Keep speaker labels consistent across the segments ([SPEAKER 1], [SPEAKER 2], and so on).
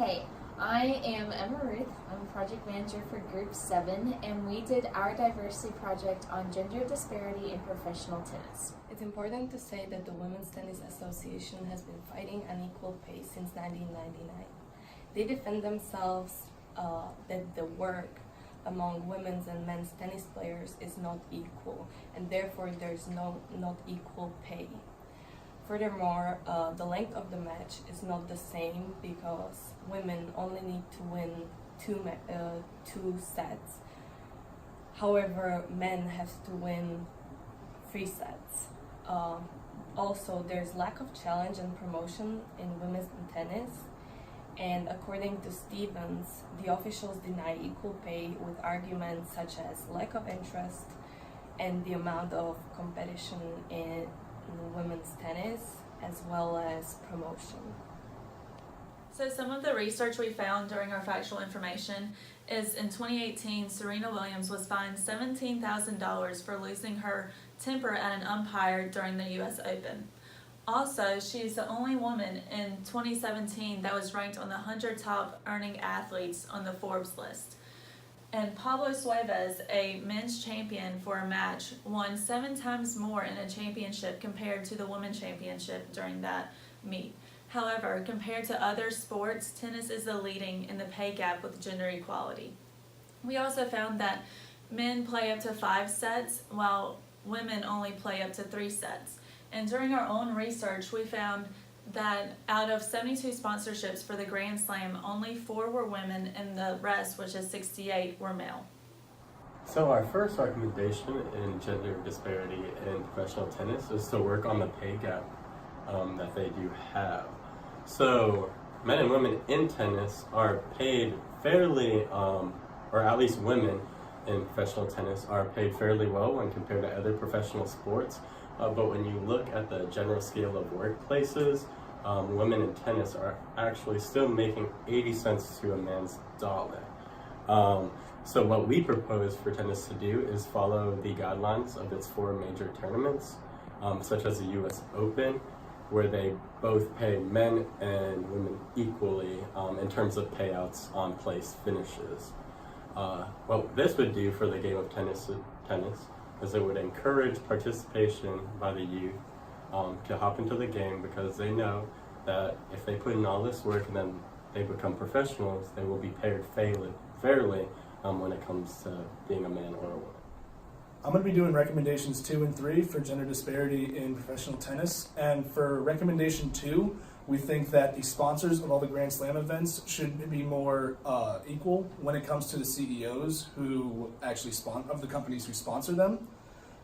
[SPEAKER 1] Hey, I am Emma Ruth. I'm project manager for Group 7, and we did our diversity project on gender disparity in professional tennis.
[SPEAKER 2] It's important to say that the Women's Tennis Association has been fighting unequal pay since 1999. They defend themselves that the work among women's and men's tennis players is not equal, and therefore there's not equal pay. Furthermore, the length of the match is not the same because women only need to win two sets. However, men have to win 3 sets. Also, there's lack of challenge and promotion in women's tennis. And according to Stevens, the officials deny equal pay with arguments such as lack of interest and the amount of competition in women's tennis, as well as promotion.
[SPEAKER 3] So some of the research we found during our factual information is in 2018, Serena Williams was fined $17,000 for losing her temper at an umpire during the US Open. Also, she's the only woman in 2017 that was ranked on the 100 top earning athletes on the Forbes list. And Pablo Suevas, a men's champion for a match, won 7 times more in a championship compared to the women's championship during that meet. However, compared to other sports, tennis is the leading in the pay gap with gender equality. We also found that men play up to 5 sets, while women only play up to 3 sets. And during our own research, we found that out of 72 sponsorships for the Grand Slam, only 4 were women and the rest, which is 68, were male.
[SPEAKER 4] So our first recommendation in gender disparity in professional tennis is to work on the pay gap that they do have. So men and women in tennis are paid fairly, or at least women in professional tennis are paid fairly well when compared to other professional sports. But when you look at the general scale of workplaces, women in tennis are actually still making 80 cents to a man's dollar. So what we propose for tennis to do is follow the guidelines of its 4 major tournaments, such as the US Open, where they both pay men and women equally in terms of payouts on place finishes. What this would do for the game of tennis is it would encourage participation by the youth to hop into the game, because they know that if they put in all this work and then they become professionals, they will be paid fairly when it comes to being a man or a woman.
[SPEAKER 5] I'm going to be doing recommendations 2 and 3 for gender disparity in professional tennis. And for recommendation 2, we think that the sponsors of all the Grand Slam events should be more equal when it comes to the CEOs who actually of the companies who sponsor them.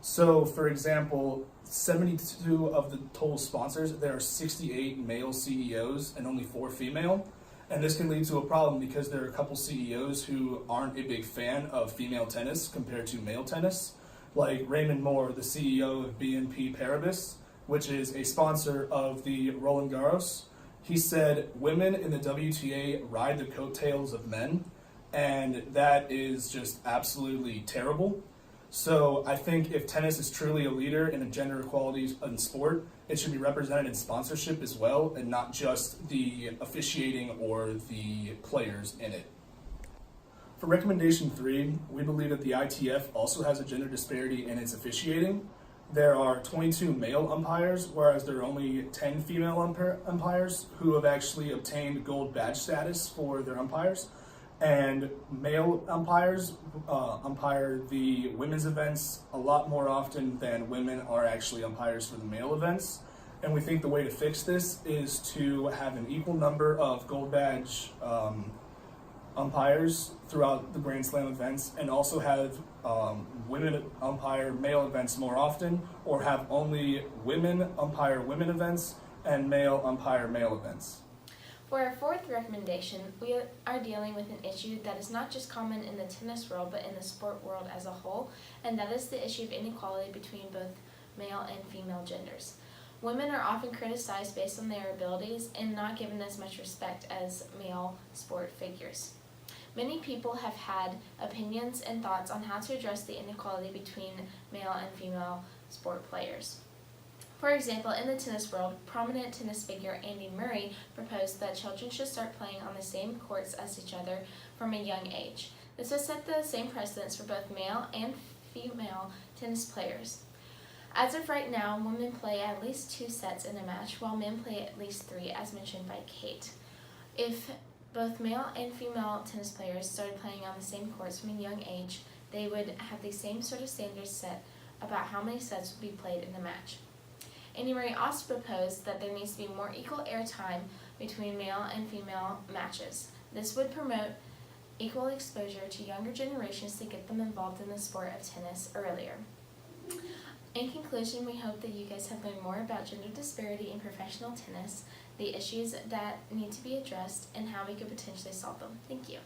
[SPEAKER 5] So, for example, 72 of the total sponsors, there are 68 male CEOs and only 4 female. And this can lead to a problem because there are a couple CEOs who aren't a big fan of female tennis compared to male tennis. Like Raymond Moore, the CEO of BNP Paribas, which is a sponsor of the Roland Garros. He said women in the WTA ride the coattails of men, and that is just absolutely terrible. So I think if tennis is truly a leader in a gender equality in sport, it should be represented in sponsorship as well, and not just the officiating or the players in it. For recommendation 3, we believe that the ITF also has a gender disparity in its officiating. There are 22 male umpires, whereas there are only 10 female umpires who have actually obtained gold badge status for their umpires. And male umpires umpire the women's events a lot more often than women are actually umpires for the male events. And we think the way to fix this is to have an equal number of gold badge umpires throughout the Grand Slam events, and also have women umpire male events more often, or have only women umpire women events and male umpire male events.
[SPEAKER 1] For our 4th recommendation, we are dealing with an issue that is not just common in the tennis world, but in the sport world as a whole, and that is the issue of inequality between both male and female genders. Women are often criticized based on their abilities and not given as much respect as male sport figures. Many people have had opinions and thoughts on how to address the inequality between male and female sport players. For example, in the tennis world, prominent tennis figure Andy Murray proposed that children should start playing on the same courts as each other from a young age. This would set the same precedence for both male and female tennis players. As of right now, women play at least 2 sets in a match, while men play at least 3, as mentioned by Kate. If both male and female tennis players started playing on the same courts from a young age, they would have the same sort of standards set about how many sets would be played in a match. Andy Murray also proposed that there needs to be more equal airtime between male and female matches. This would promote equal exposure to younger generations to get them involved in the sport of tennis earlier. In conclusion, we hope that you guys have learned more about gender disparity in professional tennis, the issues that need to be addressed, and how we could potentially solve them. Thank you.